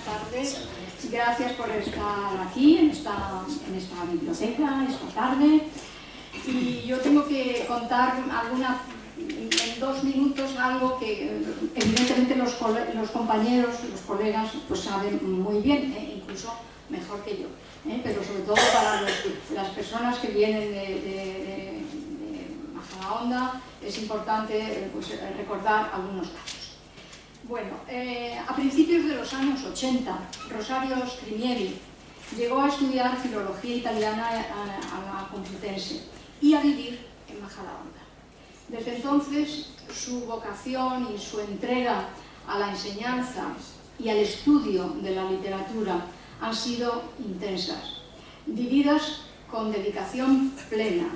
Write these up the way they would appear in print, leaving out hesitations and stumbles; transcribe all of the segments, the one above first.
tardes. Gracias por estar aquí, en esta biblioteca, esta tarde. Y yo tengo que contar en 2 minutos algo que evidentemente los compañeros, los colegas, pues saben muy bien, incluso mejor que yo. Pero sobre todo para las personas que vienen de Majadahonda es importante pues, recordar algunos casos. Bueno, a principios de los años 80, Rosario Scrimieri llegó a estudiar filología italiana a la Complutense y a vivir en Majadahonda. Desde entonces, su vocación y su entrega a la enseñanza y al estudio de la literatura han sido intensas, vividas con dedicación plena,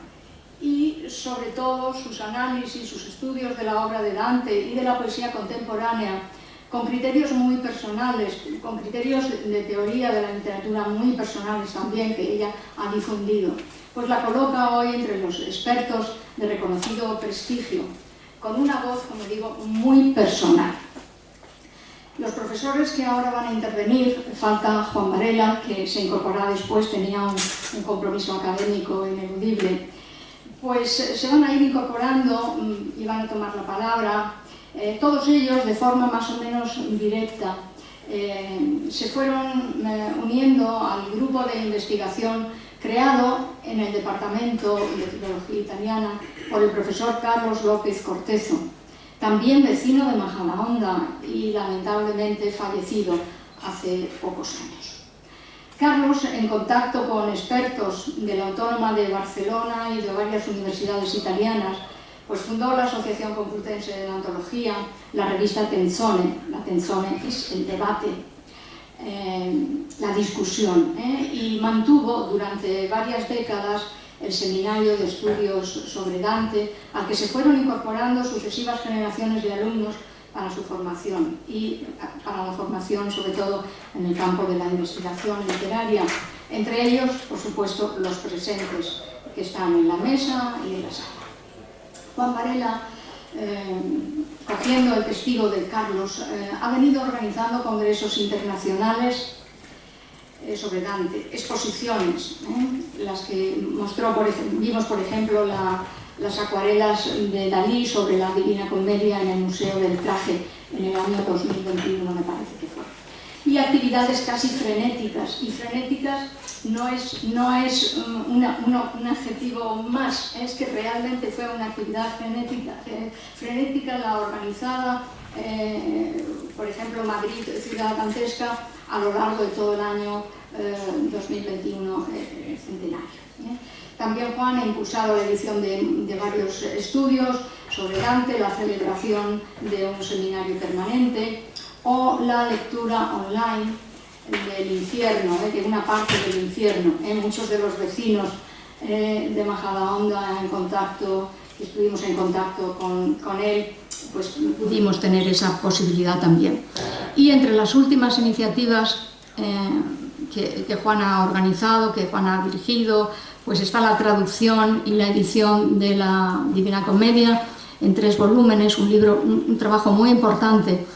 y sobre todo sus análisis, sus estudios de la obra de Dante y de la poesía contemporánea, con criterios muy personales, con criterios de teoría de la literatura muy personales también, que ella ha difundido, pues la coloca hoy entre los expertos de reconocido prestigio, con una voz, como digo, muy personal. Los profesores que ahora van a intervenir, falta Juan Varela, que se incorporará después, tenía un compromiso académico ineludible, pues se van a ir incorporando y van a tomar la palabra. Todos ellos, de forma más o menos directa, se fueron uniendo al grupo de investigación creado en el Departamento de Filología Italiana por el profesor Carlos López Cortezo, también vecino de Majadahonda y lamentablemente fallecido hace pocos años. Carlos, en contacto con expertos de la Autónoma de Barcelona y de varias universidades italianas, pues fundó la Asociación Complutense de Antología, la revista Tenzone. La Tenzone es el debate, la discusión, y mantuvo durante varias décadas el seminario de estudios sobre Dante, al que se fueron incorporando sucesivas generaciones de alumnos para su formación y para la formación sobre todo en el campo de la investigación literaria, entre ellos, por supuesto, los presentes que están en la mesa y en la sala. Juan Varela, cogiendo el testigo de Carlos, ha venido organizando congresos internacionales sobre Dante, exposiciones, las que mostró, vimos por ejemplo las acuarelas de Dalí sobre la Divina Comedia en el Museo del Traje en el año 2021, me parece que fue. Y actividades casi frenéticas, y frenéticas no es un adjetivo más, es que realmente fue una actividad frenética la organizada, por ejemplo, Madrid, ciudad dantesca, a lo largo de todo el año 2021 centenario. También Juan ha impulsado la edición de varios estudios sobre Dante, la celebración de un seminario permanente o la lectura online del infierno, que es una parte del infierno. Muchos de los vecinos de Majadahonda estuvimos en contacto con él, pues pudimos tener esa posibilidad también. Y entre las últimas iniciativas que Juan ha organizado, que Juan ha dirigido, pues está la traducción y la edición de la Divina Comedia en 3 volúmenes, un trabajo muy importante,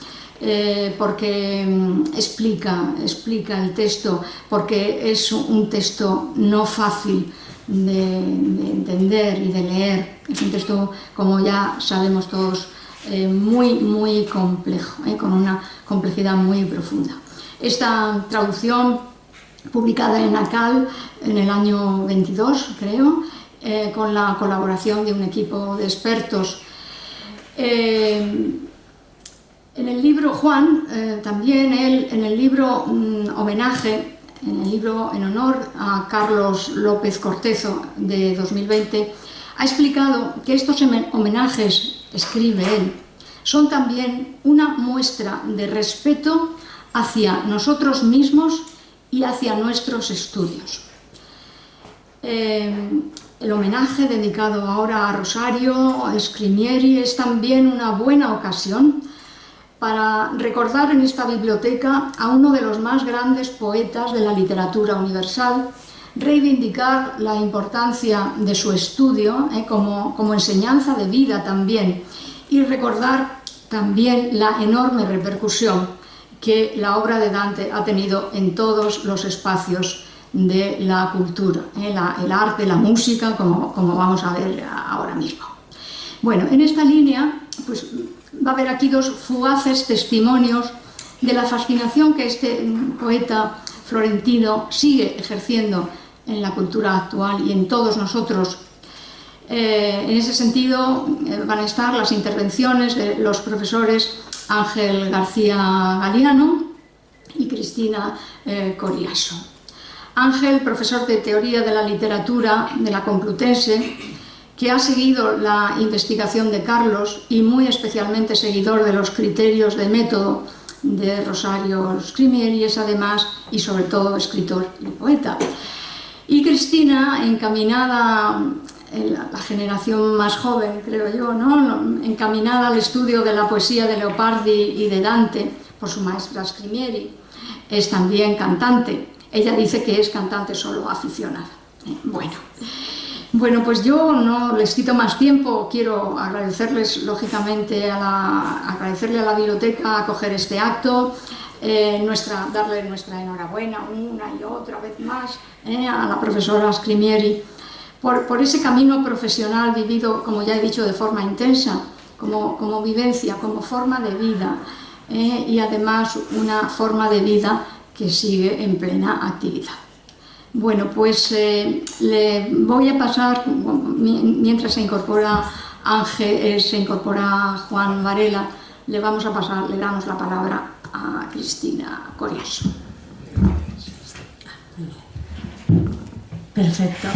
porque explica el texto, porque es un texto no fácil de entender y de leer. Es un texto, como ya sabemos todos, muy complejo, con una complejidad muy profunda. Esta traducción, publicada en ACAL en el año 22, creo, con la colaboración de un equipo de expertos. En el libro Juan, también él, en el libro homenaje, en el libro en honor a Carlos López Cortezo de 2020, ha explicado que estos homenajes, escribe él, son también una muestra de respeto hacia nosotros mismos y hacia nuestros estudios. El homenaje dedicado ahora a Rosario Scrimieri es también una buena ocasión para recordar en esta biblioteca a uno de los más grandes poetas de la literatura universal, reivindicar la importancia de su estudio como enseñanza de vida también, y recordar también la enorme repercusión que la obra de Dante ha tenido en todos los espacios de la cultura, el arte, la música, como vamos a ver ahora mismo. Bueno, en esta línea pues, va a haber aquí dos fugaces testimonios de la fascinación que este poeta florentino sigue ejerciendo en la cultura actual y en todos nosotros. En ese sentido van a estar las intervenciones de los profesores Ángel García Galiano y Cristina Coriaso. Ángel, profesor de Teoría de la Literatura de la Complutense, que ha seguido la investigación de Carlos y muy especialmente seguidor de los criterios de método de Rosario Scrimieri, es además y sobre todo escritor y poeta. Y Cristina, encaminada, la generación más joven creo yo, ¿no? Encaminada al estudio de la poesía de Leopardi y de Dante por su maestra Scrimieri, es también cantante. Ella dice que es cantante solo aficionada. Bueno, pues yo no les quito más tiempo, quiero agradecerles lógicamente agradecerle a la biblioteca acoger este acto, darle nuestra enhorabuena una y otra vez más a la profesora Scrimieri por ese camino profesional vivido, como ya he dicho, de forma intensa, como vivencia, como forma de vida, y además una forma de vida que sigue en plena actividad. Bueno, pues le voy a pasar, mientras se incorpora Ángel, se incorpora Juan Varela, le damos la palabra a Cristina Coriaso. Perfecto.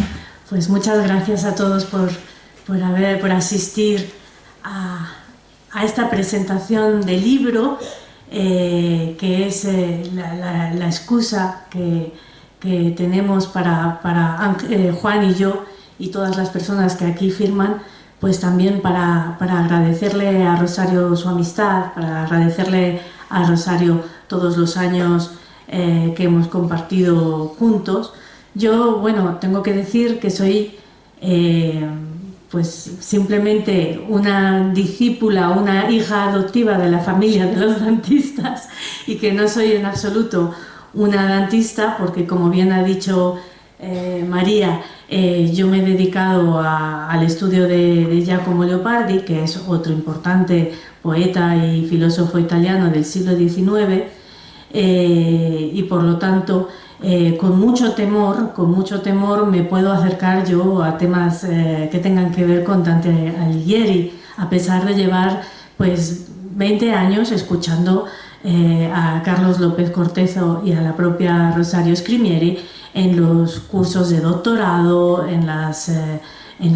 Pues muchas gracias a todos por asistir a esta presentación del libro, que es la excusa que tenemos para Juan y yo y todas las personas que aquí firman, pues también para agradecerle a Rosario su amistad, para agradecerle a Rosario todos los años que hemos compartido juntos. Yo, bueno, tengo que decir que soy pues simplemente una discípula, una hija adoptiva de la familia de los dantistas y que no soy en absoluto una dantista porque, como bien ha dicho María, yo me he dedicado al estudio de Giacomo Leopardi, que es otro importante poeta y filósofo italiano del siglo XIX, y por lo tanto con mucho temor me puedo acercar yo a temas que tengan que ver con Dante Alighieri, a pesar de llevar pues 20 años escuchando a Carlos López Cortezo y a la propia Rosario Scrimieri en los cursos de doctorado, en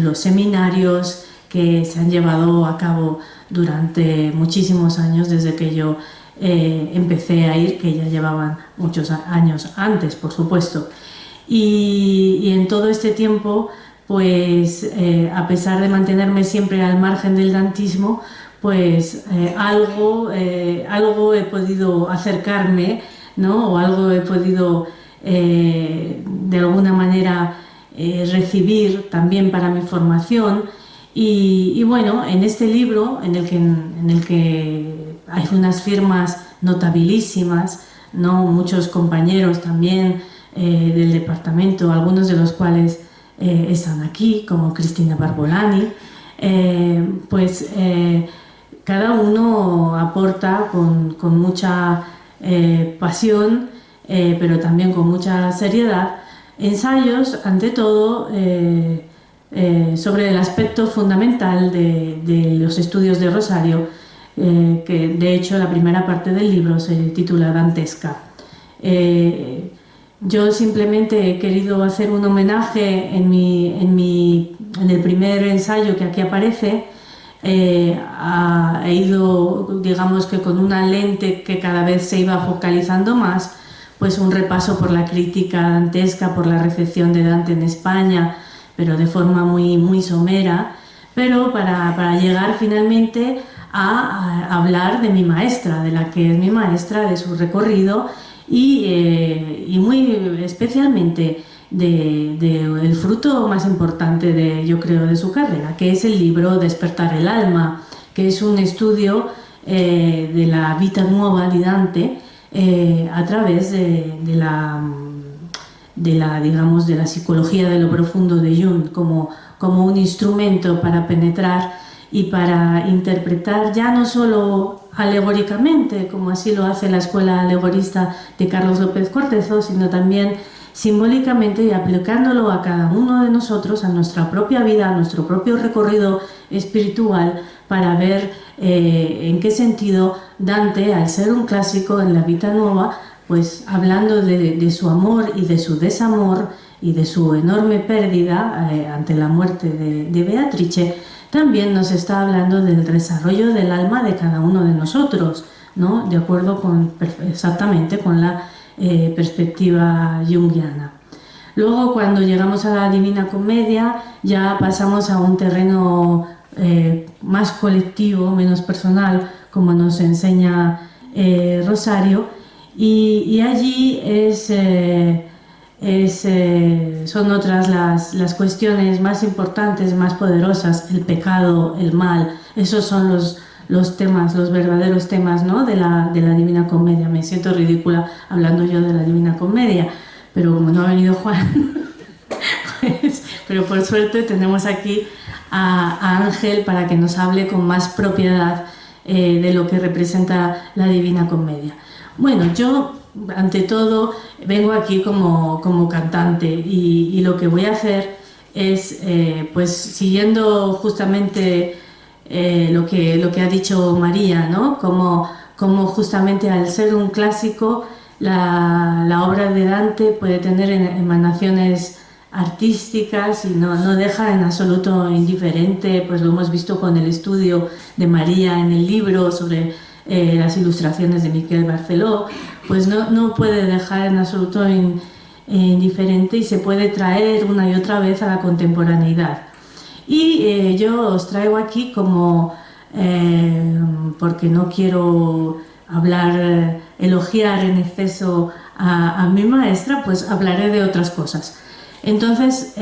los seminarios que se han llevado a cabo durante muchísimos años desde que yo empecé a ir, que ya llevaban muchos años antes, por supuesto. Y en todo este tiempo, pues a pesar de mantenerme siempre al margen del dantismo, pues algo he podido acercarme, ¿no? O algo he podido de alguna manera recibir también para mi formación. Y bueno, en este libro en el que hay unas firmas notabilísimas, ¿no? Muchos compañeros también del departamento, algunos de los cuales están aquí, como Cristina Barbolani, pues cada uno aporta con mucha pasión, pero también con mucha seriedad, ensayos, ante todo, sobre el aspecto fundamental de los estudios de Rosario, que de hecho la primera parte del libro se titula Dantesca. Yo simplemente he querido hacer un homenaje en el primer ensayo que aquí aparece. He ido, digamos que con una lente que cada vez se iba focalizando más, pues un repaso por la crítica dantesca, por la recepción de Dante en España, pero de forma muy somera, pero para llegar finalmente a hablar de mi maestra, de la que es mi maestra, de su recorrido y muy especialmente del fruto más importante, yo creo, de su carrera, que es el libro Despertar el alma, que es un estudio de la Vita Nuova di Dante, a través digamos, de la psicología de lo profundo de Jung, como un instrumento para penetrar y para interpretar ya no solo alegóricamente, como así lo hace la escuela alegorista de Carlos López Cortezó, sino también simbólicamente y aplicándolo a cada uno de nosotros, a nuestra propia vida, a nuestro propio recorrido espiritual, para ver en qué sentido Dante, al ser un clásico en la Vita Nuova, pues hablando de su amor y de su desamor y de su enorme pérdida ante la muerte de Beatrice, también nos está hablando del desarrollo del alma de cada uno de nosotros, ¿no? De acuerdo exactamente con la perspectiva junguiana. Luego, cuando llegamos a la Divina Comedia, ya pasamos a un terreno más colectivo, menos personal, como nos enseña Rosario, y allí son otras las cuestiones más importantes, más poderosas, el pecado, el mal. Esos son los temas, los verdaderos temas, ¿no? de la Divina Comedia. Me siento ridícula hablando yo de la Divina Comedia, pero como no ha venido Juan, pues, pero por suerte tenemos aquí a Ángel para que nos hable con más propiedad de lo que representa la Divina Comedia. Bueno, yo ante todo vengo aquí como cantante y lo que voy a hacer es, pues siguiendo justamente lo que ha dicho María, ¿no? Como justamente al ser un clásico la obra de Dante puede tener emanaciones artísticas y no deja en absoluto indiferente, pues lo hemos visto con el estudio de María en el libro sobre las ilustraciones de Miquel Barceló, pues no puede dejar en absoluto indiferente y se puede traer una y otra vez a la contemporaneidad. Y yo os traigo aquí porque no quiero elogiar en exceso a mi maestra, pues hablaré de otras cosas. Entonces,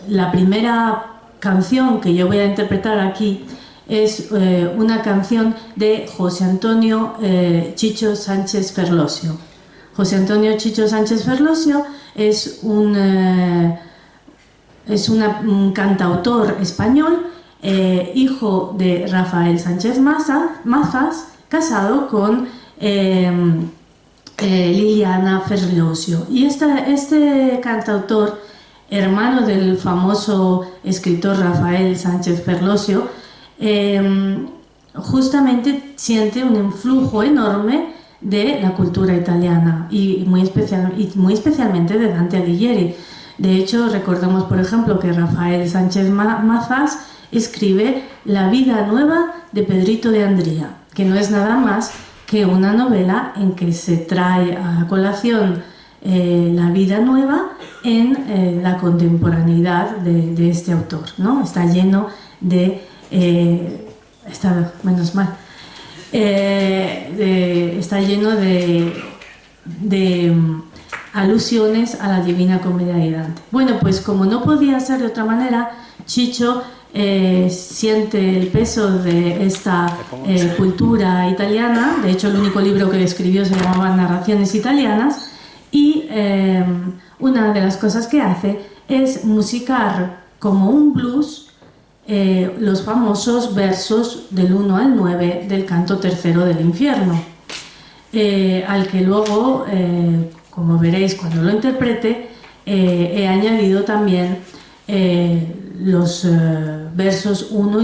la primera canción que yo voy a interpretar aquí es una canción de José Antonio Chicho Sánchez Ferlosio. José Antonio Chicho Sánchez Ferlosio es un cantautor español, hijo de Rafael Sánchez Mazas, casado con Liliana Ferlosio. Y este cantautor, hermano del famoso escritor Rafael Sánchez Ferlosio, justamente siente un influjo enorme de la cultura italiana y muy especialmente de Dante Alighieri. De hecho, recordemos, por ejemplo, que Rafael Sánchez Mazas escribe La vida nueva de Pedrito de Andría, que no es nada más que una novela en que se trae a colación la vida nueva en la contemporaneidad de este autor, ¿no? Está lleno de... menos mal. Está lleno de alusiones a la Divina Comedia de Dante. Bueno, pues como no podía ser de otra manera, Chicho siente el peso de esta cultura italiana. De hecho, el único libro que escribió se llamaba Narraciones Italianas, y una de las cosas que hace es musicar como un blues los famosos versos del 1 al 9 del canto tercero del infierno, al que luego, como veréis cuando lo interprete, he añadido también los versos 1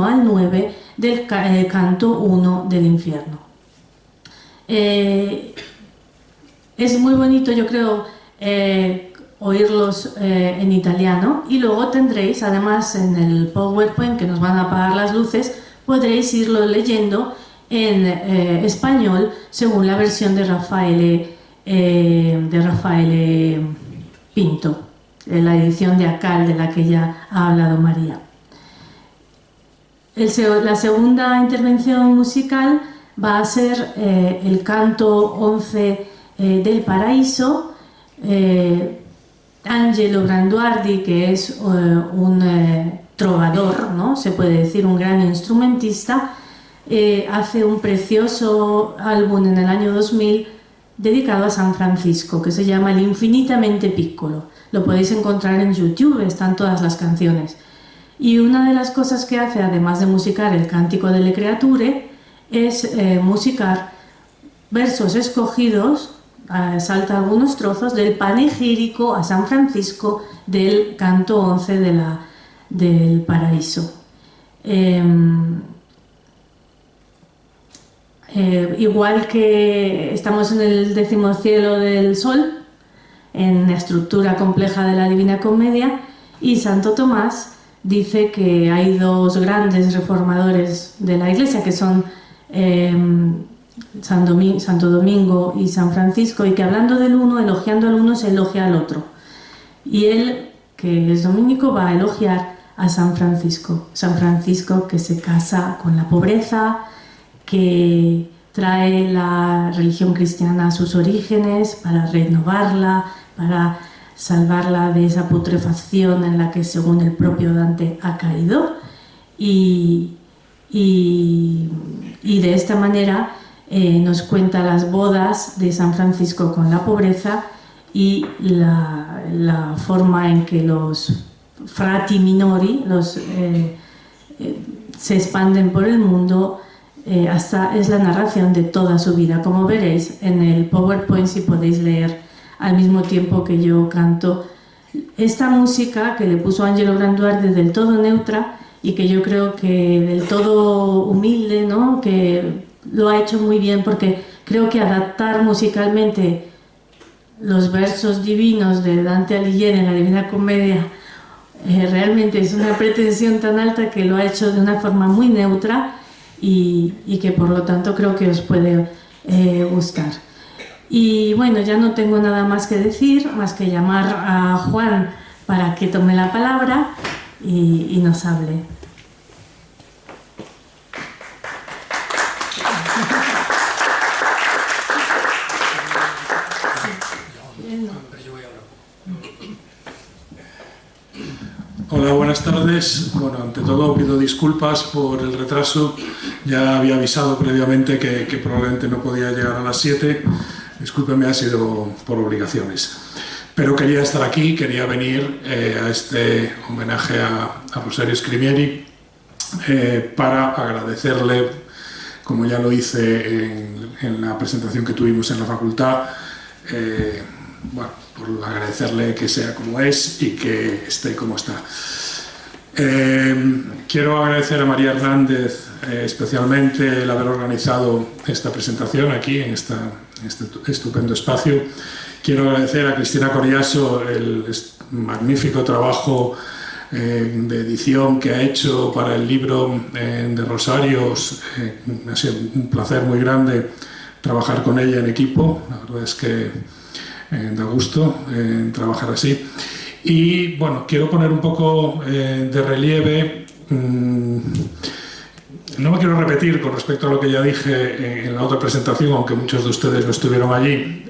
al 9 del canto 1 del infierno. Es muy bonito, yo creo, oírlos en italiano, y luego tendréis, además, en el PowerPoint que nos van a apagar las luces, podréis irlo leyendo en español según la versión de Raffaele Pinto, la edición de Acal de la que ya ha hablado María. La segunda intervención musical va a ser el canto 11 del Paraíso. Angelo Branduardi, que es un trovador, ¿no? Se puede decir un gran instrumentista, hace un precioso álbum en el año 2000 dedicado a San Francisco, que se llama El Infinitamente Piccolo. Lo podéis encontrar en YouTube, están todas las canciones. Y una de las cosas que hace, además de musicar el Cántico delle Creature, es musicar versos escogidos, salta algunos trozos del panegírico a San Francisco del canto 11 del Paraíso. Igual que estamos en el 10º cielo del Sol, en la estructura compleja de la Divina Comedia, y Santo Tomás dice que hay dos grandes reformadores de la Iglesia, que son Santo Domingo y San Francisco, y que hablando del uno, elogiando al uno, se elogia al otro. Y él, que es dominico, va a elogiar a San Francisco. San Francisco, que se casa con la pobreza, que trae la religión cristiana a sus orígenes para renovarla, para salvarla de esa putrefacción en la que, según el propio Dante, ha caído. Y de esta manera nos cuenta las bodas de San Francisco con la pobreza y la forma en que los frati minori se expanden por el mundo. Hasta es la narración de toda su vida, como veréis en el PowerPoint, si podéis leer al mismo tiempo que yo canto esta música que le puso Angelo Branduardi, del todo neutra y que yo creo que del todo humilde, ¿no? Que lo ha hecho muy bien, porque creo que adaptar musicalmente los versos divinos de Dante Alighieri en la Divina Comedia realmente es una pretensión tan alta que lo ha hecho de una forma muy neutra y que por lo tanto creo que os puede gustar. Y bueno, ya no tengo nada más que decir, más que llamar a Juan para que tome la palabra y nos hable. Hola, buenas tardes. Bueno, ante todo pido disculpas por el retraso. Ya había avisado previamente que probablemente no podía llegar a las 7. Discúlpenme, ha sido por obligaciones. Pero quería estar aquí, quería venir a este homenaje a Rosario Scrimieri para agradecerle, como ya lo hice en la presentación que tuvimos en la facultad, bueno, por agradecerle que sea como es y que esté como está. Quiero agradecer a María Hernández especialmente el haber organizado esta presentación aquí en este estupendo espacio. Quiero agradecer a Cristina Coriaso el magnífico trabajo de edición que ha hecho para el libro de Rosario. Ha sido un placer muy grande trabajar con ella en equipo. La verdad es que da gusto trabajar así. Y bueno, quiero poner un poco de relieve. No me quiero repetir con respecto a lo que ya dije en la otra presentación, aunque muchos de ustedes no estuvieron allí.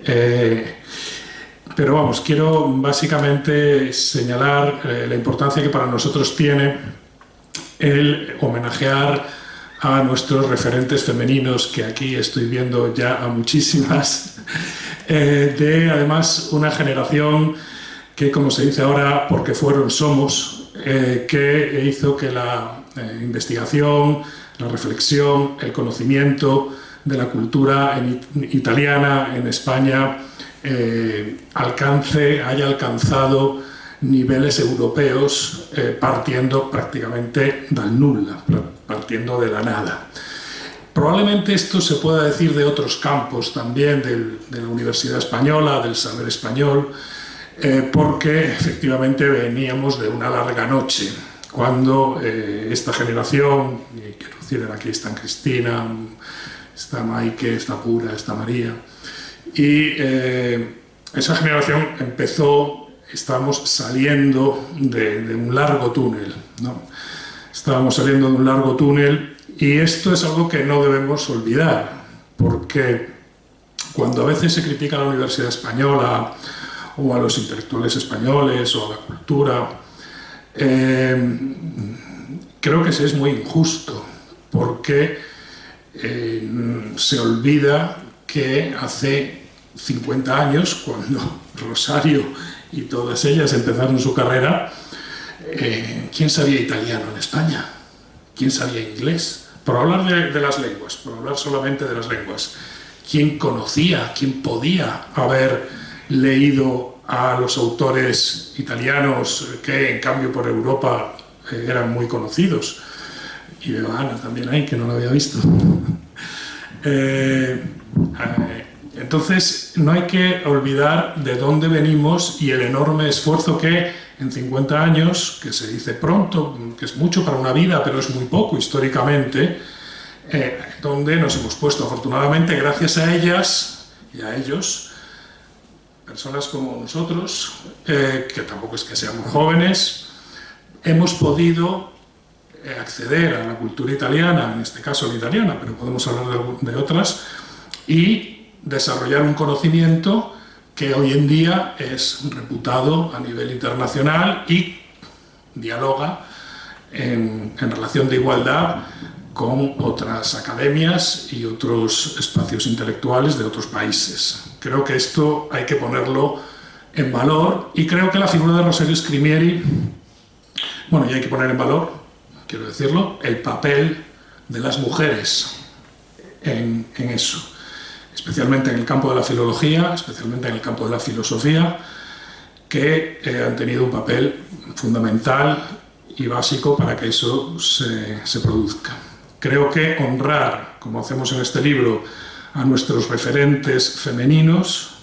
Pero vamos, quiero básicamente señalar la importancia que para nosotros tiene el homenajear a nuestros referentes femeninos, que aquí estoy viendo ya a muchísimas, de además una generación que, como se dice ahora, porque fueron somos, que hizo que la investigación, la reflexión, el conocimiento de la cultura italiana en España haya alcanzado niveles europeos, partiendo prácticamente dal nulla, partiendo de la nada. Probablemente esto se pueda decir de otros campos también, de la Universidad Española, del saber español, porque efectivamente veníamos de una larga noche, cuando esta generación, y quiero decir, aquí están Cristina, está Maike, está Pura, está María, y esa generación estábamos saliendo de un largo túnel, ¿no? Estábamos saliendo de un largo túnel, y esto es algo que no debemos olvidar, porque cuando a veces se critica a la Universidad Española o a los intelectuales españoles o a la cultura, creo que se es muy injusto, porque se olvida que hace 50 años, cuando Rosario y todas ellas empezaron su carrera, ¿quién sabía italiano en España? ¿Quién sabía inglés? Por hablar de las lenguas, por hablar solamente de las lenguas. ¿Quién conocía, quién podía haber leído a los autores italianos que en cambio por Europa eran muy conocidos? Y veo a Ana también ahí, que no la había visto. Entonces, no hay que olvidar de dónde venimos y el enorme esfuerzo que en 50 años, que se dice pronto, que es mucho para una vida, pero es muy poco históricamente, donde nos hemos puesto, afortunadamente, gracias a ellas y a ellos, personas como nosotros, que tampoco es que seamos jóvenes, hemos podido acceder a la cultura italiana, en este caso la italiana, pero podemos hablar de otras, y desarrollar un conocimiento que hoy en día es reputado a nivel internacional y dialoga en relación de igualdad con otras academias y otros espacios intelectuales de otros países. Creo que esto hay que ponerlo en valor y creo que la figura de Rosario Scrimieri, bueno, y hay que poner en valor, quiero decirlo, el papel de las mujeres en eso, especialmente en el campo de la filología, especialmente en el campo de la filosofía, que han tenido un papel fundamental y básico para que eso se produzca. Creo que honrar, como hacemos en este libro, a nuestros referentes femeninos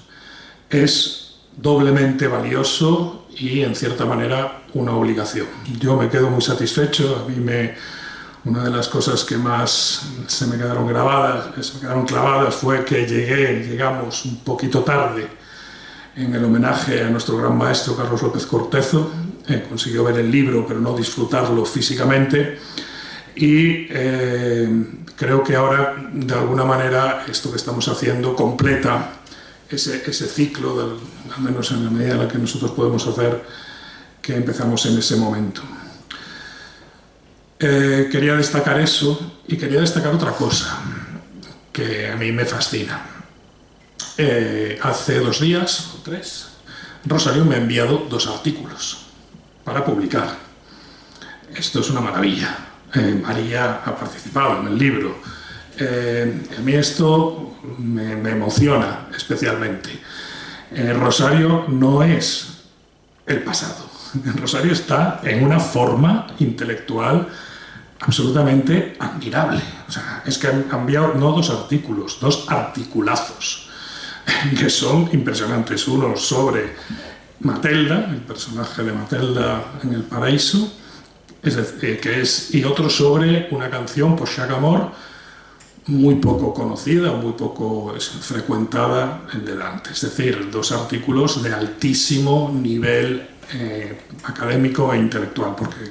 es doblemente valioso y, en cierta manera, una obligación. Yo me quedo muy satisfecho. A mí una de las cosas que más se me quedaron clavadas fue que llegamos un poquito tarde en el homenaje a nuestro gran maestro Carlos López Cortezo. Consiguió ver el libro, pero no disfrutarlo físicamente. Y creo que ahora, de alguna manera, esto que estamos haciendo completa ese ciclo, al menos en la medida en la que nosotros podemos hacer, que empezamos en ese momento. Quería destacar eso y quería destacar otra cosa que a mí me fascina. Hace 2 días o 3, Rosario me ha enviado 2 artículos para publicar. Esto es una maravilla. María ha participado en el libro. A mí esto me emociona especialmente. Rosario no es el pasado. Rosario está en una forma intelectual absolutamente admirable. O sea, es que han enviado no 2 artículos, 2 articulazos que son impresionantes. Uno sobre Matelda, el personaje de Matelda en El Paraíso, y otro sobre una canción, por Chaque Amor, muy poco conocida, muy poco frecuentada en Dante. Es decir, 2 artículos de altísimo nivel académico e intelectual, porque,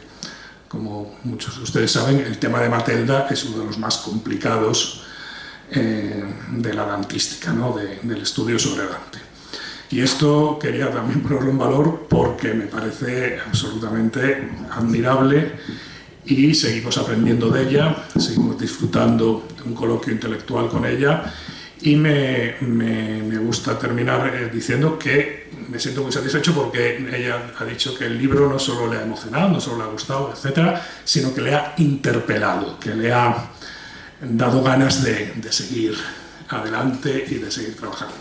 como muchos de ustedes saben, el tema de Matelda es uno de los más complicados de la dantística, ¿no? del estudio sobre Dante. Y esto quería también ponerlo en valor porque me parece absolutamente admirable y seguimos aprendiendo de ella, seguimos disfrutando de un coloquio intelectual con ella y me gusta terminar diciendo que me siento muy satisfecho porque ella ha dicho que el libro no solo le ha emocionado, no solo le ha gustado, etcétera, sino que le ha interpelado, que le ha dado ganas de seguir adelante y de seguir trabajando.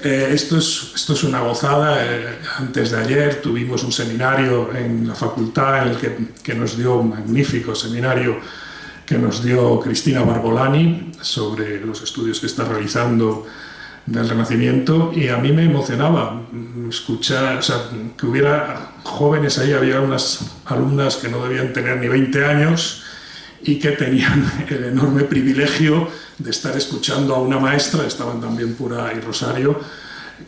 Esto es una gozada. Antes de ayer tuvimos un seminario en la facultad en el que nos dio un magnífico seminario que nos dio Cristina Barbolani sobre los estudios que está realizando del Renacimiento, y a mí me emocionaba escuchar, o sea, que hubiera jóvenes ahí. Había unas alumnas que no debían tener ni 20 años y que tenían el enorme privilegio de estar escuchando a una maestra, estaban también Pura y Rosario,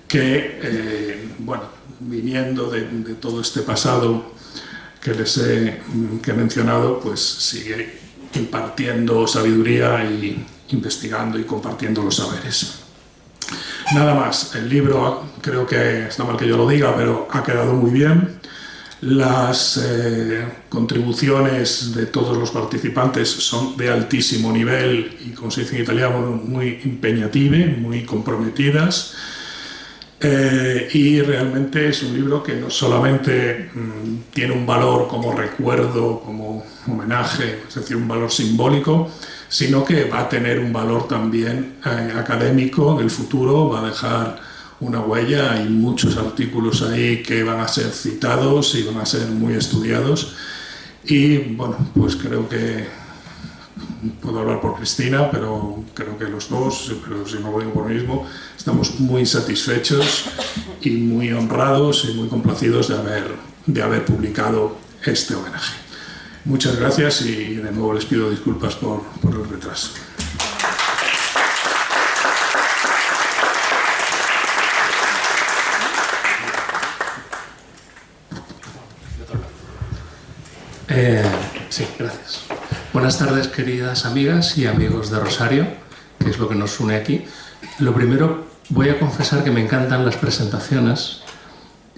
que, bueno, viniendo de todo este pasado que les he mencionado, pues sigue impartiendo sabiduría y investigando y compartiendo los saberes. Nada más, el libro, creo que está mal que yo lo diga, pero ha quedado muy bien. Las contribuciones de todos los participantes son de altísimo nivel y, como se dice en italiano, muy impegnative, muy comprometidas. Y realmente es un libro que no solamente tiene un valor como recuerdo, como homenaje, es decir, un valor simbólico, sino que va a tener un valor también académico en el futuro, va a dejar una huella. Hay muchos artículos ahí que van a ser citados y van a ser muy estudiados. Y bueno, pues creo que puedo hablar por Cristina, pero creo que los dos, pero si no lo digo por mí mismo, estamos muy satisfechos y muy honrados y muy complacidos de haber publicado este homenaje. Muchas gracias y de nuevo les pido disculpas por el retraso. Sí, gracias. Buenas tardes, queridas amigas y amigos de Rosario, que es lo que nos une aquí. Lo primero, voy a confesar que me encantan las presentaciones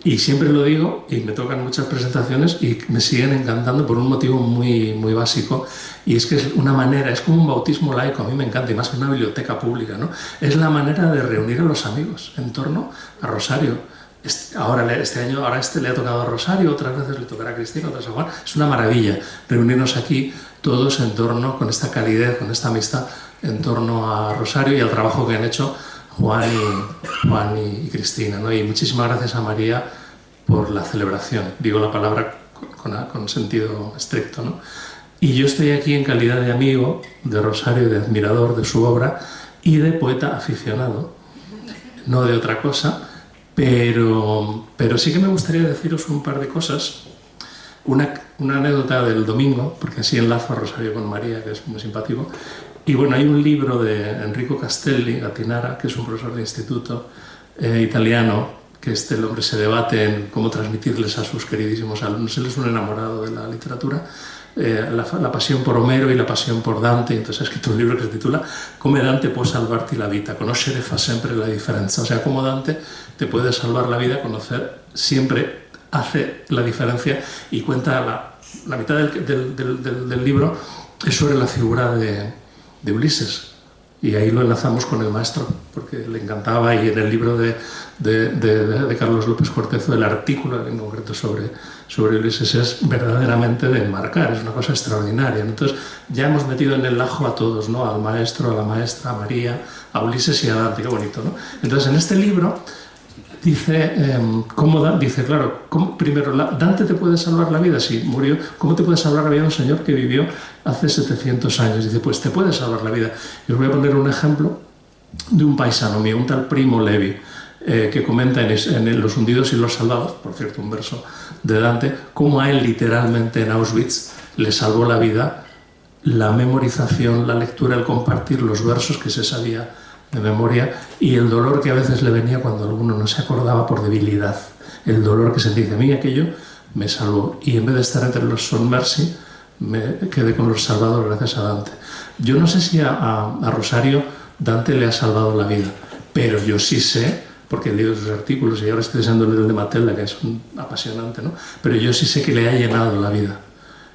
y siempre lo digo y me tocan muchas presentaciones y me siguen encantando por un motivo muy básico, y es que es una manera, es como un bautismo laico, a mí me encanta, y más que una biblioteca pública, ¿no? Es la manera de reunir a los amigos en torno a Rosario. Ahora este le ha tocado a Rosario, otras veces le tocará a Cristina, otras a Juan. Es una maravilla reunirnos aquí todos en torno, con esta calidez, con esta amistad, en torno a Rosario y al trabajo que han hecho Juan y Cristina, ¿no? Y muchísimas gracias a María por la celebración. Digo la palabra con sentido estricto, ¿no? Y yo estoy aquí en calidad de amigo de Rosario, de admirador de su obra y de poeta aficionado, no de otra cosa. Pero sí que me gustaría deciros un par de cosas. Una anécdota del domingo, porque así enlazo a Rosario con María, que es muy simpático. Y bueno, hay un libro de Enrico Castelli, Gattinara, que es un profesor de instituto italiano, que el hombre se debate en cómo transmitirles a sus queridísimos alumnos. Él es un enamorado de la literatura, la pasión por Homero y la pasión por Dante. Entonces ha escrito un libro que se titula Come Dante può salvarti la vita, conoscere fa sempre la differenza. O sea, cómo Dante te puede salvar la vida, conocer siempre hace la diferencia. Y cuenta la mitad del libro es sobre la figura de Ulises. Y ahí lo enlazamos con el maestro, porque le encantaba, y en el libro de Carlos López Cortezo, el artículo en concreto sobre Ulises es verdaderamente de enmarcar, es una cosa extraordinaria. Entonces ya hemos metido en el ajo a todos, ¿no? Al maestro, a la maestra, a María, a Ulises y a Dante, qué bonito, ¿no? Entonces en este libro dice, primero, Dante te puede salvar la vida, sí, murió. ¿Cómo te puede salvar la vida un señor que vivió hace 700 años? Dice, pues te puede salvar la vida. Y os voy a poner un ejemplo de un paisano mío, un tal Primo Levi, que comenta en Los hundidos y los salvados, por cierto, un verso de Dante, cómo a él literalmente en Auschwitz le salvó la vida la memorización, la lectura, el compartir los versos que se sabía de memoria, y el dolor que a veces le venía cuando alguno no se acordaba por debilidad. El dolor que sentí, de mí aquello me salvó. Y en vez de estar entre los Son Mercy, me quedé con los salvados gracias a Dante. Yo no sé si a Rosario Dante le ha salvado la vida, pero yo sí sé, porque he leído sus artículos y ahora estoy leyendo el de Matelda, que es apasionante, ¿no? Pero yo sí sé que le ha llenado la vida.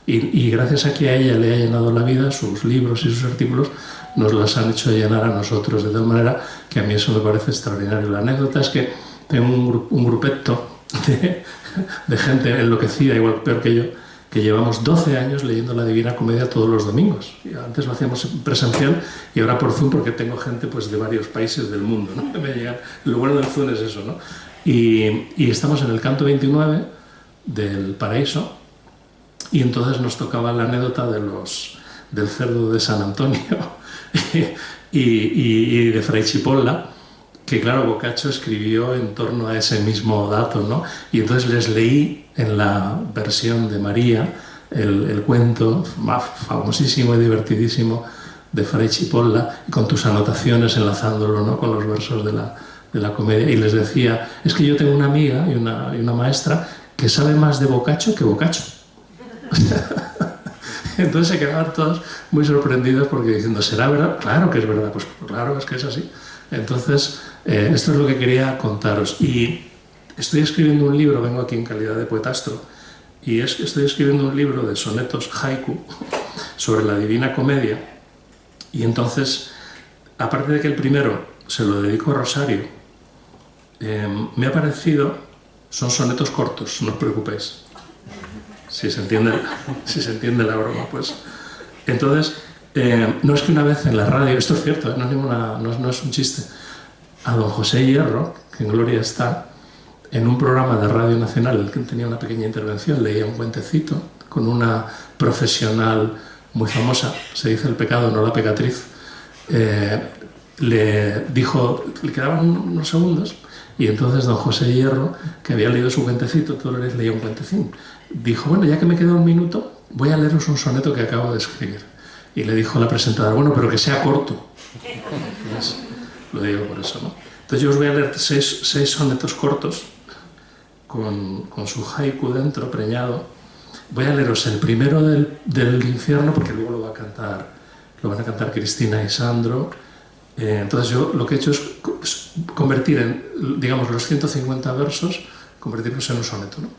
Y gracias a que a ella le ha llenado la vida, sus libros y sus artículos nos las han hecho llenar a nosotros, de tal manera que a mí eso me parece extraordinario. La anécdota es que tengo un grupetto de gente enloquecida, igual peor que yo, que llevamos 12 años leyendo la Divina Comedia todos los domingos. Y antes lo hacíamos presencial y ahora por Zoom, porque tengo gente pues de varios países del mundo, ¿no? Que me llegan. Lo bueno del Zoom es eso, ¿no? Y estamos en el canto 29 del Paraíso, y entonces nos tocaba la anécdota del cerdo de San Antonio y de Fray Cipolla, que claro, Boccaccio escribió en torno a ese mismo dato, ¿no? Y entonces les leí en la versión de María el cuento famosísimo y divertidísimo de Fray Cipolla, con tus anotaciones enlazándolo, ¿no? Con los versos de la comedia, y les decía, es que yo tengo una amiga y una maestra que sabe más de Boccaccio que Boccaccio. Entonces se quedaban todos muy sorprendidos, porque diciendo, ¿será verdad? Claro que es verdad, pues claro, es que es así. Entonces, esto es lo que quería contaros. Y estoy escribiendo un libro, vengo aquí en calidad de poetastro, Y es que estoy escribiendo un libro de sonetos haiku sobre la Divina Comedia, y entonces, aparte de que el primero se lo dedico a Rosario, me ha parecido, son sonetos cortos, no os preocupéis, si se entiende la broma, pues. Entonces, no es que una vez en la radio, esto es cierto, no es un chiste, a don José Hierro, que en gloria está, en un programa de Radio Nacional, en el que tenía una pequeña intervención, leía un cuentecito con una profesional muy famosa, se dice el pecado, no la pecatriz, le dijo, le quedaban unos segundos, y entonces don José Hierro, que había leído su cuentecito, todos los días leía un cuentecín, dijo, bueno, ya que me queda un minuto, voy a leeros un soneto que acabo de escribir. Y le dijo a la presentadora, bueno, pero que sea corto. Entonces, lo digo por eso, ¿no? Entonces yo os voy a leer seis sonetos cortos, con su haiku dentro, preñado. Voy a leeros el primero del infierno, porque luego lo van a cantar Cristina y Sandro. Entonces yo lo que he hecho es convertir en, digamos, los 150 versos, convertirlos en un soneto, ¿no?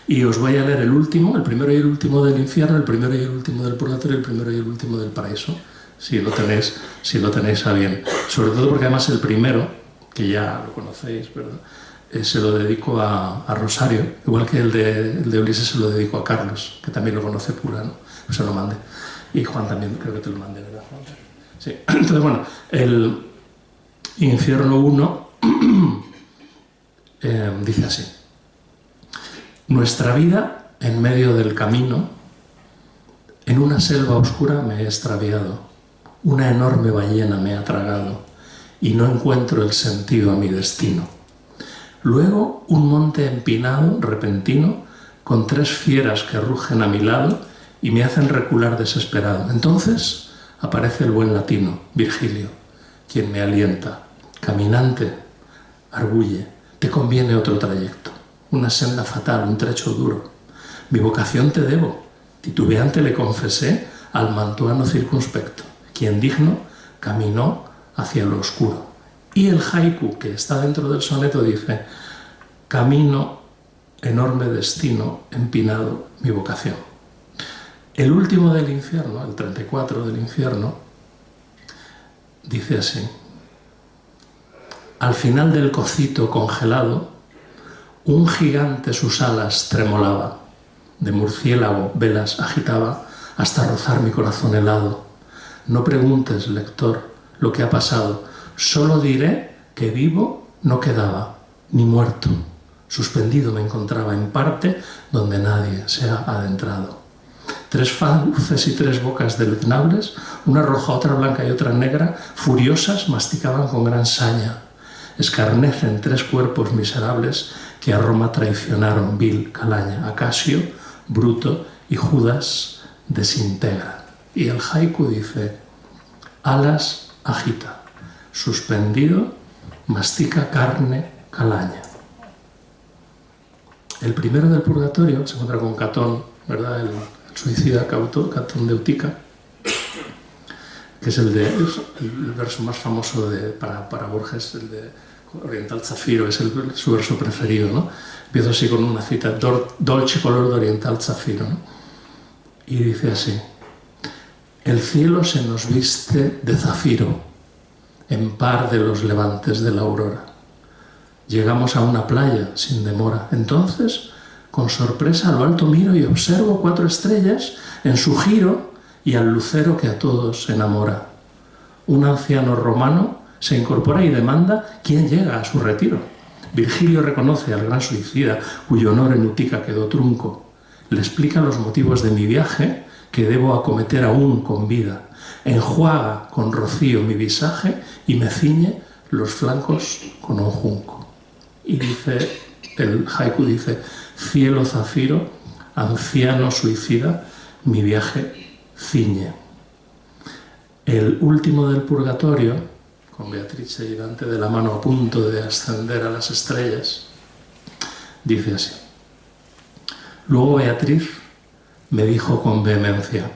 Y os voy a leer el último, el primero y el último del infierno, el primero y el último del purgatorio, el primero y el último del paraíso, si lo tenéis a bien. Sobre todo porque además el primero, que ya lo conocéis, ¿verdad?, se lo dedico a Rosario, igual que el de Ulises se lo dedico a Carlos, que también lo conoce pura, ¿no? Se lo mandé. Y Juan también, creo que te lo mandé, ¿verdad, Juan? Sí. Entonces, bueno, el Infierno 1 dice así. Nuestra vida en medio del camino, en una selva oscura me he extraviado, una enorme ballena me ha tragado y no encuentro el sentido a mi destino. Luego un monte empinado, repentino, con 3 fieras que rugen a mi lado y me hacen recular desesperado. Entonces aparece el buen latino, Virgilio, quien me alienta. Caminante, arguye, te conviene otro trayecto, una senda fatal, un trecho duro. Mi vocación te debo, titubeante le confesé al mantuano circunspecto, quien digno caminó hacia lo oscuro. Y el haiku que está dentro del soneto dice, camino, enorme destino, empinado mi vocación. El último del infierno, el 34 del infierno, dice así. Al final del cocito congelado, un gigante sus alas tremolaba, de murciélago velas agitaba hasta rozar mi corazón helado. No preguntes, lector, lo que ha pasado, solo diré que vivo no quedaba, ni muerto. Suspendido me encontraba en parte donde nadie se ha adentrado. 3 fauces y 3 bocas deleznables, una roja, otra blanca y otra negra, furiosas masticaban con gran saña. Escarnecen 3 cuerpos miserables que a Roma traicionaron vil calaña. Acasio, Bruto y Judas desintegran. Y el haiku dice, alas agita, suspendido, mastica carne, calaña. El primero del purgatorio se encuentra con Catón, ¿verdad? El suicida Catón de Utica, que es el verso más famoso para Borges, el de Oriental Zafiro, es su verso preferido, ¿no? Empiezo así con una cita, dolce color de Oriental Zafiro, ¿no? Y dice así, el cielo se nos viste de zafiro, en par de los levantes de la aurora. Llegamos a una playa sin demora. Entonces, con sorpresa a lo alto miro y observo 4 estrellas en su giro y al lucero que a todos enamora. Un anciano romano se incorpora y demanda quién llega a su retiro. Virgilio reconoce al gran suicida, cuyo honor en Utica quedó trunco. Le explica los motivos de mi viaje que debo acometer aún con vida. Enjuaga con rocío mi visaje y me ciñe los flancos con un junco. Y dice, el haiku dice, cielo zafiro, anciano suicida, mi viaje ciñe. El último del purgatorio, con Beatrice y Dante de la mano a punto de ascender a las estrellas, dice así. Luego Beatriz me dijo con vehemencia,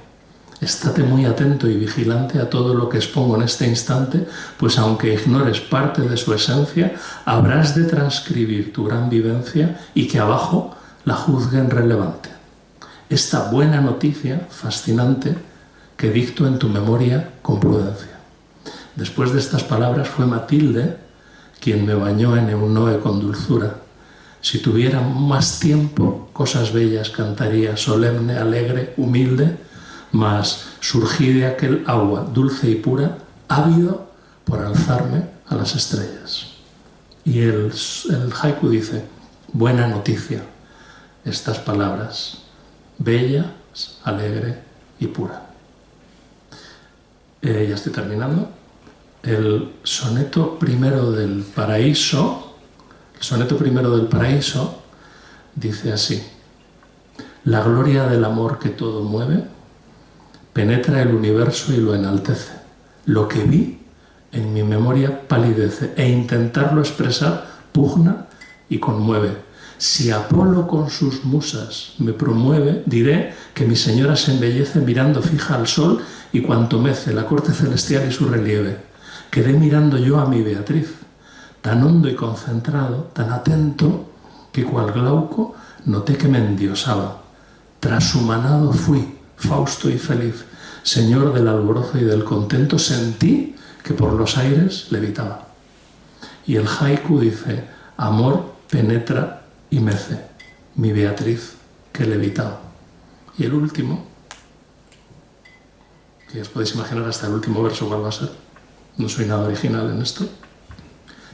estate muy atento y vigilante a todo lo que expongo en este instante, pues aunque ignores parte de su esencia, habrás de transcribir tu gran vivencia y que abajo la juzguen relevante. Esta buena noticia, fascinante, que dicto en tu memoria con prudencia. Después de estas palabras fue Matilde quien me bañó en Eunoe con dulzura. Si tuviera más tiempo, cosas bellas cantaría, solemne, alegre, humilde, mas surgí de aquel agua dulce y pura, ávido por alzarme a las estrellas. Y el haiku dice, buena noticia, estas palabras, bella, alegre y pura. Ya estoy terminando. El soneto primero del paraíso, dice así: la gloria del amor que todo mueve penetra el universo y lo enaltece. Lo que vi en mi memoria palidece e intentarlo expresar pugna y conmueve. Si Apolo con sus musas me promueve, diré que mi señora se embellece mirando fija al sol y cuanto mece la corte celestial y su relieve. Quedé mirando yo a mi Beatriz, tan hondo y concentrado, tan atento, que cual Glauco noté que me endiosaba. Trashumanado fui, fausto y feliz, señor del alborozo y del contento, sentí que por los aires levitaba. Y el haiku dice, amor penetra y mece, mi Beatriz que levitaba. Y el último, que os podéis imaginar hasta el último verso cuál va a ser. No soy nada original en esto.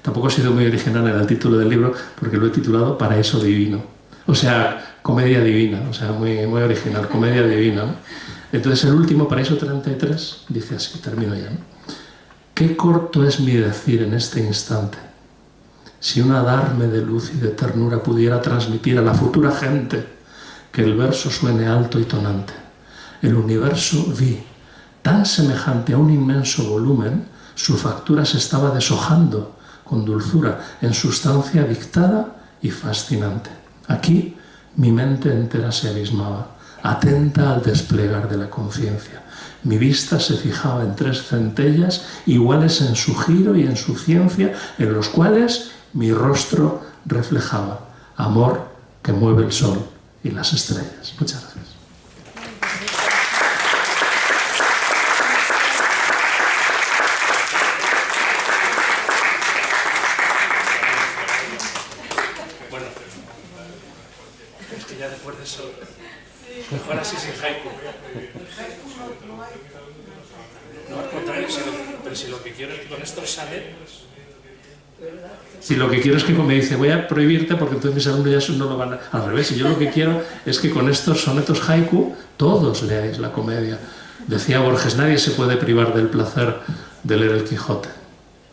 Tampoco he sido muy original en el título del libro porque lo he titulado Paraíso Divino. O sea, comedia divina, o sea, muy original, comedia divina, ¿no? Entonces el último, Paraíso 33, dice así, termino ya, ¿no? Qué corto es mi decir en este instante. Si un adarme de luz y de ternura pudiera transmitir a la futura gente que el verso suene alto y tonante. El universo vi, tan semejante a un inmenso volumen, su factura se estaba deshojando con dulzura en sustancia dictada y fascinante. Aquí mi mente entera se abismaba, atenta al desplegar de la conciencia. Mi vista se fijaba en 3 centellas iguales en su giro y en su ciencia, en los cuales mi rostro reflejaba amor que mueve el sol y las estrellas. Muchas gracias. Mejor así sin haiku. No, al contrario, pero si lo que quiero es que con estos sale. Si lo que quiero es que me dice, voy a prohibirte porque entonces mis alumnos ya no lo van a... Al revés, y yo lo que quiero es que con estos sonetos haiku todos leáis la comedia. Decía Borges, nadie se puede privar del placer de leer el Quijote.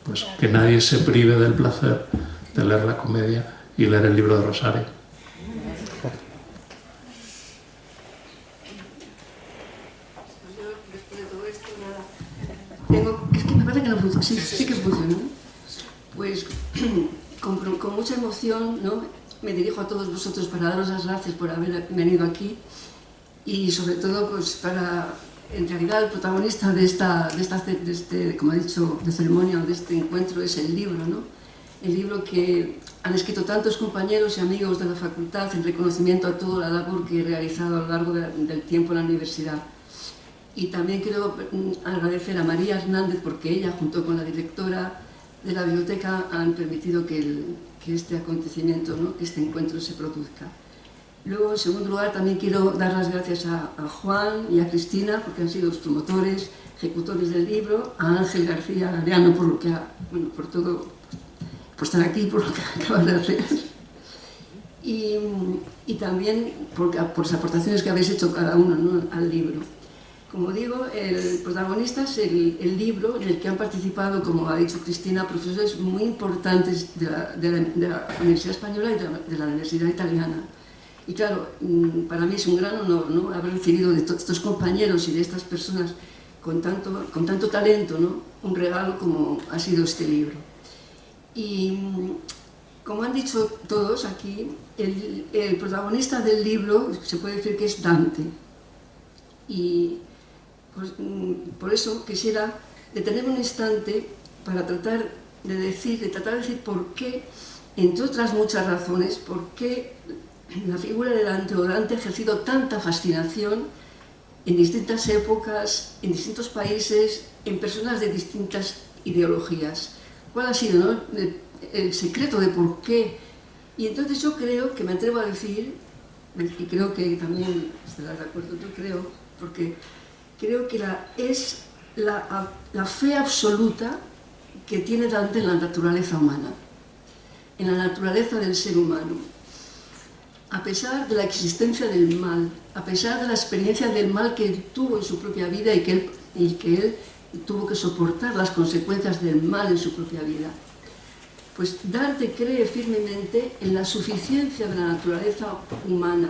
Pues que nadie se prive del placer de leer la comedia y leer el libro de Rosario. Es que me parece que no funciona. Sí que funciona. Pues con mucha emoción, ¿no? Me dirijo a todos vosotros para daros las gracias por haber venido aquí y sobre todo pues para, en realidad el protagonista de este, como he dicho, de ceremonia o de este encuentro es el libro, ¿no? El libro que han escrito tantos compañeros y amigos de la facultad en reconocimiento a toda la labor que he realizado a lo largo del tiempo en la universidad. Y también quiero agradecer a María Hernández porque ella, junto con la directora de la biblioteca, han permitido que este acontecimiento, ¿no? Que este encuentro se produzca. Luego, en segundo lugar, también quiero dar las gracias a Juan y a Cristina porque han sido los promotores, ejecutores del libro, a Ángel García Galeano por lo que por todo, por estar aquí, por lo que acabas de hacer. Y también por las aportaciones que habéis hecho cada uno, ¿no? Al libro. Como digo, el protagonista es el libro en el que han participado, como ha dicho Cristina, profesores muy importantes de la Universidad Española y de la Universidad Italiana. Y claro, para mí es un gran honor, ¿no? Haber recibido de estos compañeros y de estas personas con tanto talento, ¿no? Un regalo como ha sido este libro. Y como han dicho todos aquí, el protagonista del libro se puede decir que es Dante. Y pues, por eso quisiera detenerme un instante para tratar de decir por qué, entre otras muchas razones, por qué la figura de Dante o Dante ha ejercido tanta fascinación en distintas épocas, en distintos países, en personas de distintas ideologías. ¿Cuál ha sido, ¿no?, el secreto de por qué? Y entonces yo creo que me atrevo a decir, y creo que también estarás de acuerdo, yo creo, porque creo que es la fe absoluta que tiene Dante en la naturaleza humana, en la naturaleza del ser humano. A pesar de la existencia del mal, a pesar de la experiencia del mal que él tuvo en su propia vida y que él tuvo que soportar las consecuencias del mal en su propia vida, pues Dante cree firmemente en la suficiencia de la naturaleza humana,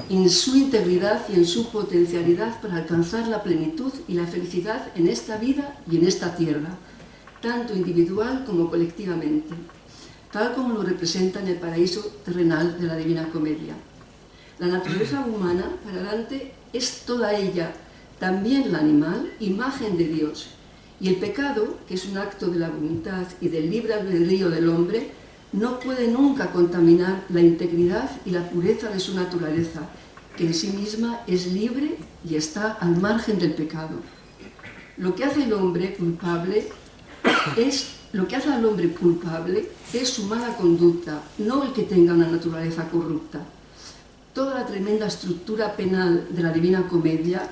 en su integridad y en su potencialidad para alcanzar la plenitud y la felicidad en esta vida y en esta tierra, tanto individual como colectivamente, tal como lo representa en el paraíso terrenal de la Divina Comedia. La naturaleza humana, para Dante, es toda ella, también la animal, imagen de Dios, y el pecado, que es un acto de la voluntad y del libre albedrío del hombre, no puede nunca contaminar la integridad y la pureza de su naturaleza, que en sí misma es libre y está al margen del pecado. Lo que hace al hombre culpable es su mala conducta, no el que tenga una naturaleza corrupta. Toda la tremenda estructura penal de la Divina Comedia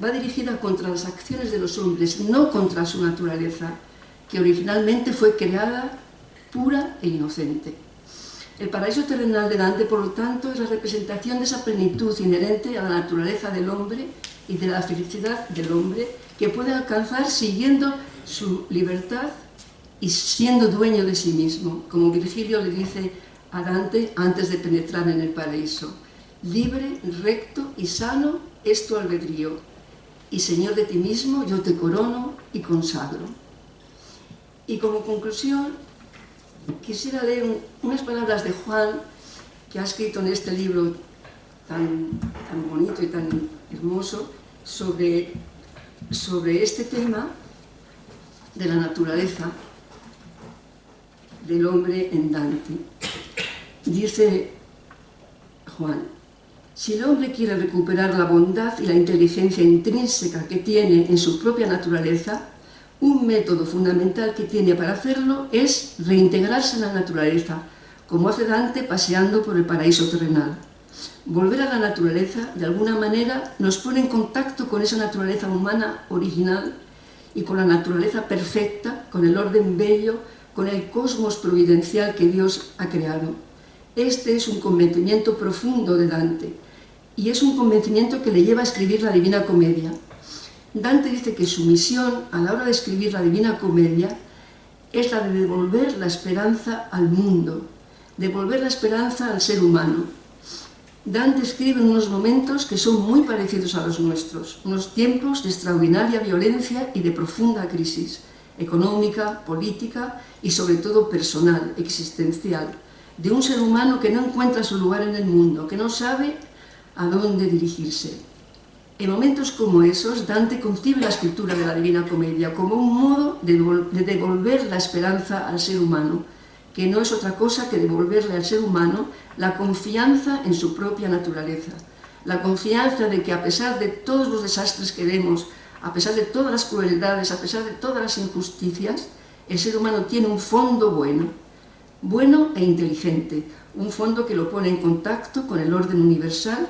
va dirigida contra las acciones de los hombres, no contra su naturaleza, que originalmente fue creada pura e inocente. El paraíso terrenal de Dante, por lo tanto, es la representación de esa plenitud inherente a la naturaleza del hombre y de la felicidad del hombre que puede alcanzar siguiendo su libertad y siendo dueño de sí mismo, como Virgilio le dice a Dante antes de penetrar en el paraíso: libre, recto y sano es tu albedrío, y señor de ti mismo yo te corono y consagro. Y como conclusión, quisiera leer unas palabras de Juan, que ha escrito en este libro tan bonito y tan hermoso, sobre este tema de la naturaleza del hombre en Dante. Dice Juan: si el hombre quiere recuperar la bondad y la inteligencia intrínseca que tiene en su propia naturaleza, un método fundamental que tiene para hacerlo es reintegrarse en la naturaleza, como hace Dante paseando por el paraíso terrenal. Volver a la naturaleza, de alguna manera, nos pone en contacto con esa naturaleza humana original y con la naturaleza perfecta, con el orden bello, con el cosmos providencial que Dios ha creado. Este es un convencimiento profundo de Dante, y es un convencimiento que le lleva a escribir la Divina Comedia. Dante dice que su misión a la hora de escribir la Divina Comedia es la de devolver la esperanza al mundo, devolver la esperanza al ser humano. Dante escribe en unos momentos que son muy parecidos a los nuestros, unos tiempos de extraordinaria violencia y de profunda crisis económica, política y sobre todo personal, existencial, de un ser humano que no encuentra su lugar en el mundo, que no sabe a dónde dirigirse. En momentos como esos, Dante concibe la escritura de la Divina Comedia como un modo de devolver la esperanza al ser humano, que no es otra cosa que devolverle al ser humano la confianza en su propia naturaleza, la confianza de que a pesar de todos los desastres que vemos, a pesar de todas las crueldades, a pesar de todas las injusticias, el ser humano tiene un fondo bueno e inteligente, un fondo que lo pone en contacto con el orden universal,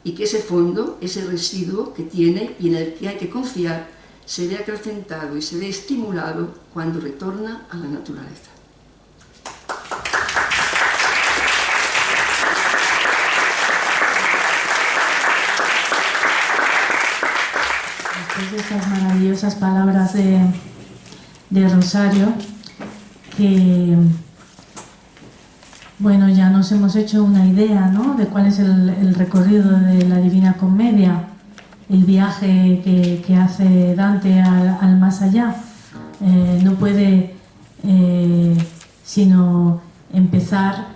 y que ese fondo, ese residuo que tiene y en el que hay que confiar, se ve acrecentado y se ve estimulado cuando retorna a la naturaleza. Después de estas maravillosas palabras de Rosario, que bueno, ya nos hemos hecho una idea, ¿no?, de cuál es el recorrido de la Divina Comedia, el viaje que hace Dante al más allá. No puede sino empezar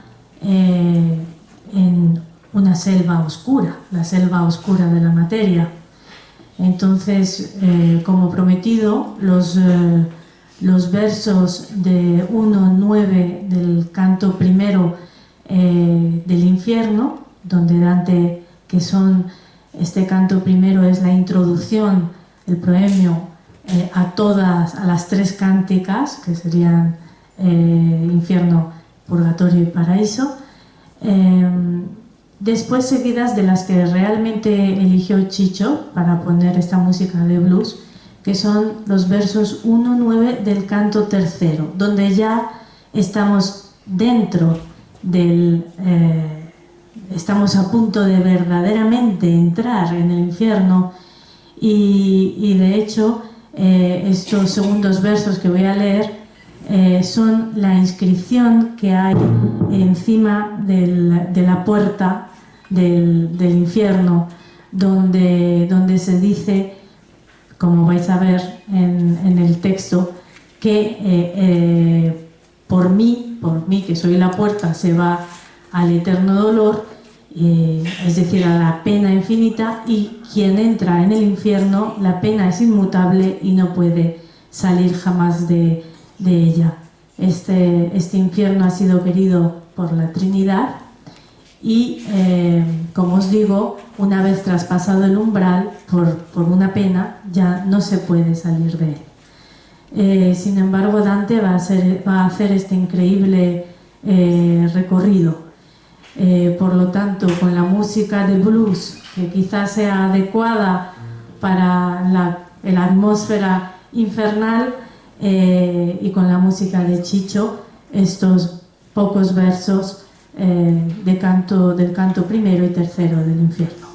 en una selva oscura, la selva oscura de la materia. Entonces, como prometido, los versos de 1-9 del canto primero del infierno donde Dante, que son, este canto primero es la introducción, el proemio a las tres cánticas, que serían infierno, purgatorio y paraíso. Después seguidas de las que realmente eligió Chicho para poner esta música de blues, que son los versos 1-9 del canto tercero, donde ya estamos dentro del... estamos a punto de verdaderamente entrar en el infierno y de hecho estos segundos versos que voy a leer son la inscripción que hay encima de la puerta del infierno, donde se dice, como vais a ver en el texto, que por mí, que soy la puerta, se va al eterno dolor, es decir, a la pena infinita, y quien entra en el infierno, la pena es inmutable y no puede salir jamás de ella. Este infierno ha sido querido por la Trinidad y, como os digo, una vez traspasado el umbral por una pena, ya no se puede salir de él. Sin embargo, Dante va a hacer este increíble recorrido. Por lo tanto, con la música de blues, que quizás sea adecuada para la atmósfera infernal, y con la música de Chicho, estos pocos versos del canto primero y tercero del infierno.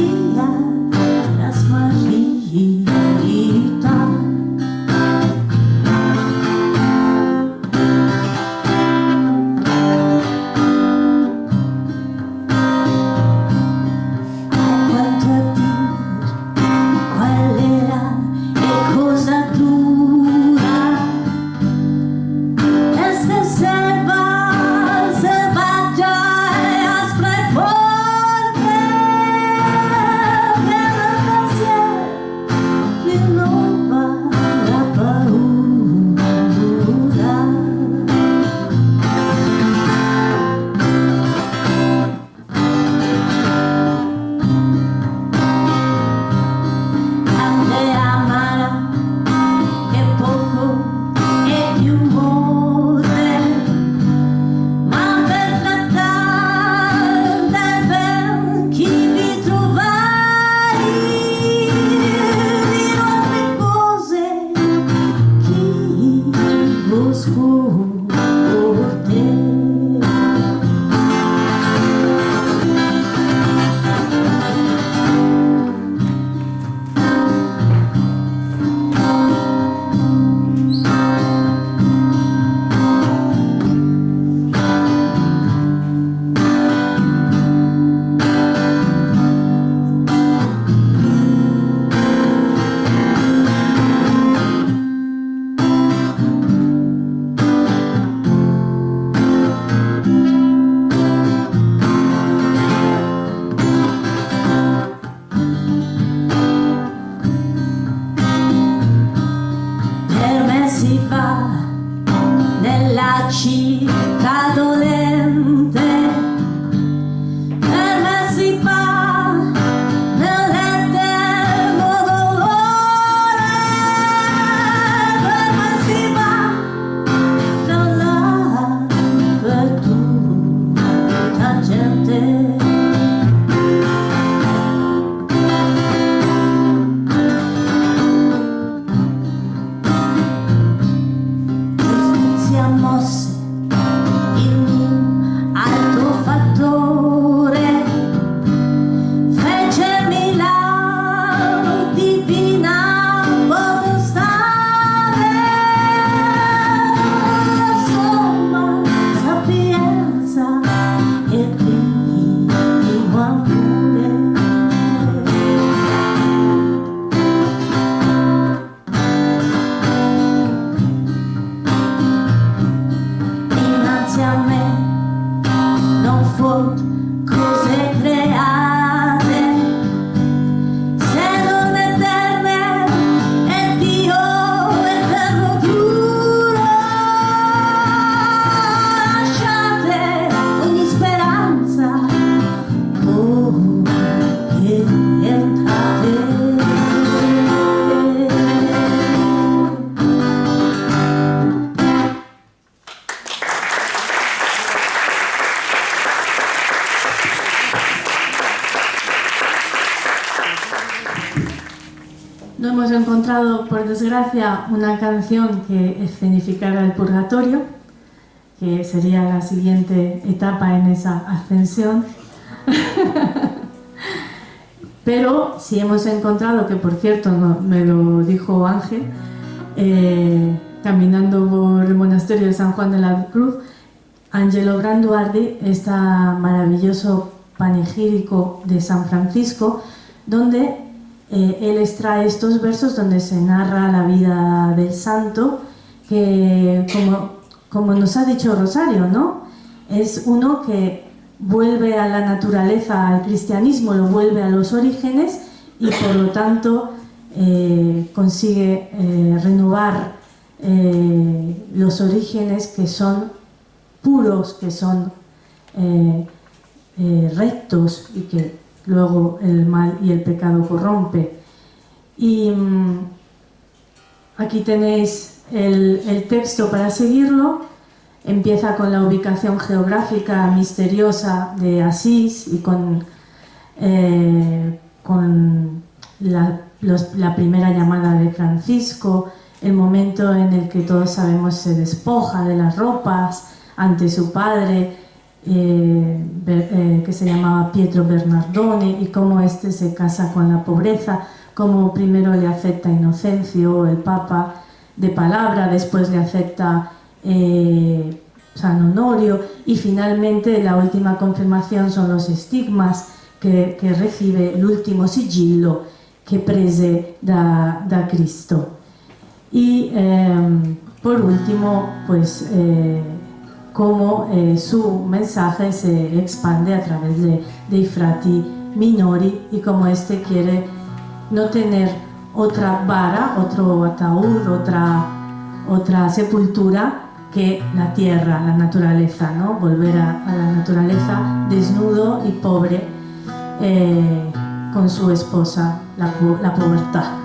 Via a me non fu cose create, se non eterne e Dio eterno giuro. Lasciate ogni speranza che entrate. No hemos encontrado, por desgracia, una canción que escenificara el purgatorio, que sería la siguiente etapa en esa ascensión. Pero sí hemos encontrado, que por cierto me lo dijo Ángel, caminando por el monasterio de San Juan de la Cruz, Angelo Branduardi, este maravilloso panegírico de San Francisco, donde él extrae estos versos donde se narra la vida del santo, que como nos ha dicho Rosario, ¿no? Es uno que vuelve a la naturaleza, al cristianismo, lo vuelve a los orígenes y por lo tanto consigue renovar los orígenes que son puros, que son rectos y que luego el mal y el pecado corrompe. Y aquí tenéis el texto para seguirlo. Empieza con la ubicación geográfica misteriosa de Asís y con la primera llamada de Francisco, el momento en el que todos sabemos se despoja de las ropas ante su padre, que se llamaba Pietro Bernardone, y cómo este se casa con la pobreza, cómo primero le acepta Inocencio, el Papa, de palabra, después le acepta San Honorio, y finalmente la última confirmación son los estigmas que recibe el último sigillo que prese da Cristo. Y por último, pues cómo su mensaje se expande a través de frati minori y cómo este quiere no tener otra vara, otro ataúd, otra sepultura que la tierra, la naturaleza, ¿no? Volver a la naturaleza desnudo y pobre con su esposa, la pobreza.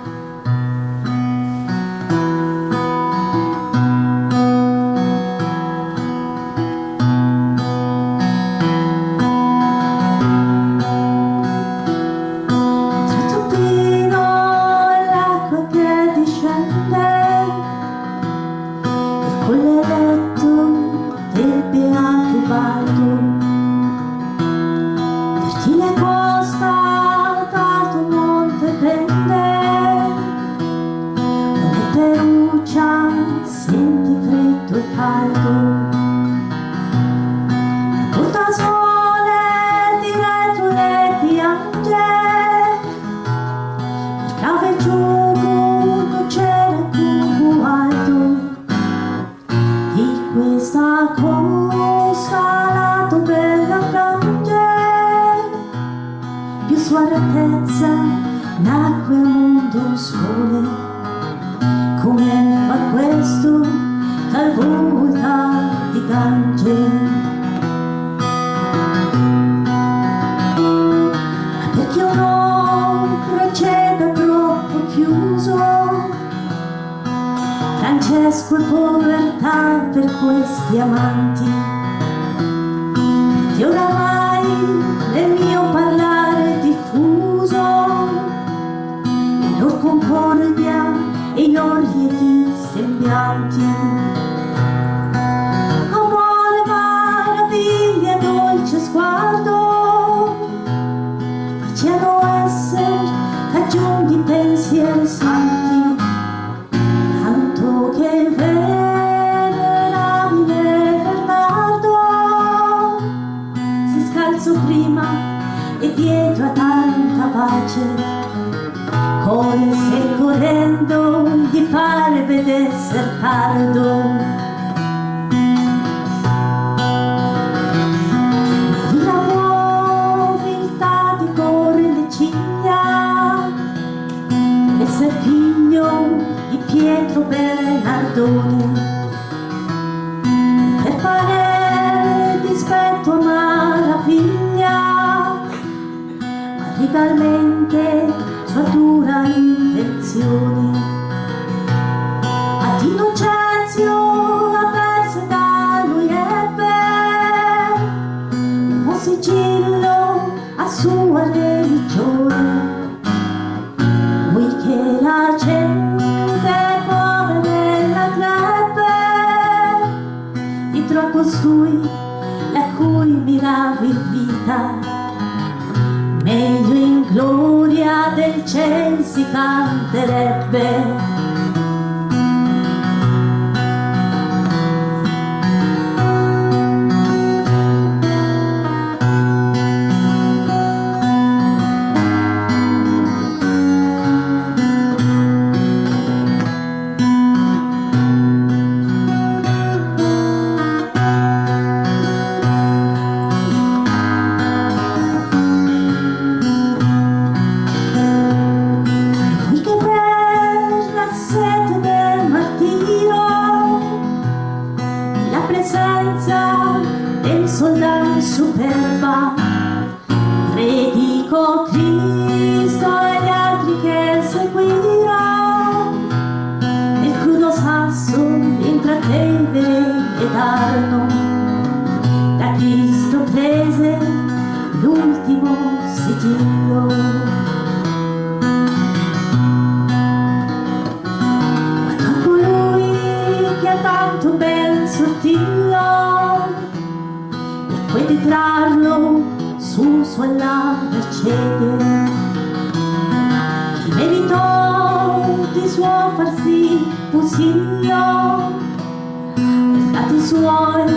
Francesco e povertà per questi amanti, e oramai nel mio parlare diffuso, in lor concordia e i lor lieti sembianti, amore, maraviglia, dolce sguardo, facciano esser aggiunti pensieri santi, che venerabile Bernardo si scalzo prima e dietro a tanta pace, corse correndo gli pare vedesser tardo. perdone. Per fare dispetto a maraviglia, ma legalmente sua dura intenzione. Ad Innocenzio la perse da lui ebbe un sigillo a sua religione. Lui che la gente povera crebbe dietro a costui la cui meraviglia, meglio in gloria del ciel si canterebbe. Del soldato superba predicò Cristo e gli altri che seguirono nel crudo sasso intrattenere ed arno. Da Cristo prese l'ultimo sigillo. Ma con colui che ha tanto ben sortillo puoi detrarlo su sulla mercede. Chi meritò di suo farsi fusillo, i frati suoi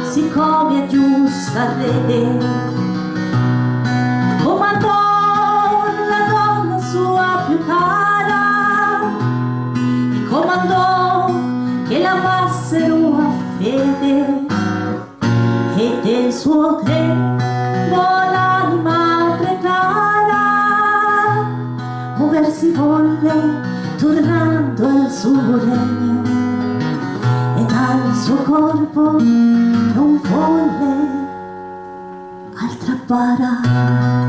siccome a giusta rede comandò la donna sua più cara e comandò che l'amassero a fede. E del suo grembo l'anima prepara, muoversi volle tornando al suo regno, e dal suo corpo non volle altra bara.